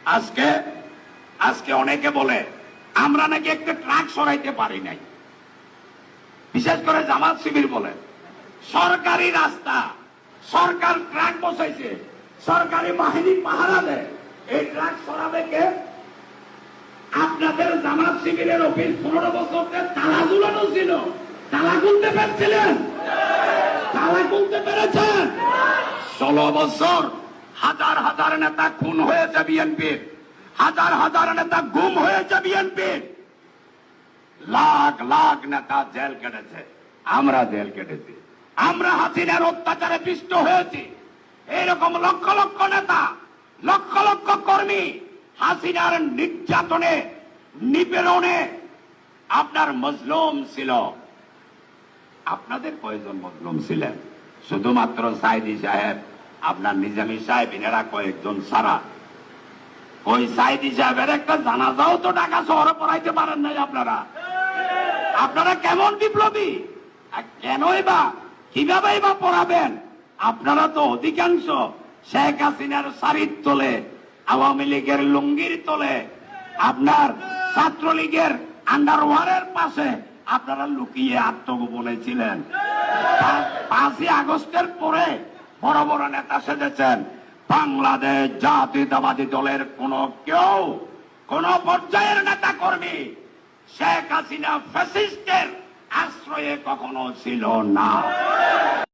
আজকে আজকে অনেকে বলে আমরা নাকি একটা ট্রাক সরাইতে পারি নাই, বিশেষ করে জামাত শিবির বলে সরকারি রাস্তা, সরকার ট্রাক বসাইছে, সরকারি বাহিনী পাহারা দেয়, এই ট্রাক সরাবে কে? আপনাদের জামাত শিবিরের অফিস 15 বছর তালা ঝুলানো ছিল, তালা খুলতে পেরেছিলেন? তালা খুলতে পেরেছেন? 16 বছর হাজার হাজার নেতা খুন হয়েছে বিএনপির, হাজার হাজার নেতা গুম হয়েছে বিএনপির, লাখ লাখ নেতা জেল কেটেছে, আমরা জেল কেটেছি, আমরা হাসিনার অত্যাচারে পিষ্ট হয়েছি। এইরকম লক্ষ লক্ষ নেতা, লক্ষ লক্ষ কর্মী হাসিনার নির্যাতনে নিপীড়নে আপনার মজলুম ছিল। আপনাদের কয়েকজন মজলুম ছিলেন? শুধুমাত্র সাইদি সাহেব, আপনার নিজামী সাহেব, এনারা কয়েকজন ছাড়া। ওই সাইদি সাহেবের একটা জানাজাও তো ঢাকা শহরে পড়াইতে পারেন নাই আপনারা। আপনারা কেমন বিপ্লবী? কেনই বা, কিভাবেই বা পড়াবেন? আপনারা তো অধিকাংশ শেখ হাসিনার শাড়ির তোলে, আওয়ামী লীগের লুঙ্গির তোলে, আপনার ছাত্রলীগের আন্ডারওয়ারের পাশে আপনারা লুকিয়ে আত্মগোপনে ছিলেন। 5ই আগস্টের পরে বড় বড় নেতা সেজেছেন। বাংলাদেশ জাতীয়তাবাদী দলের কেউ, কোন পর্যায়ের নেতা কর্মী শেখ হাসিনা ফ্যাসিস্টের আশ্রয়ে কখনো ছিল না।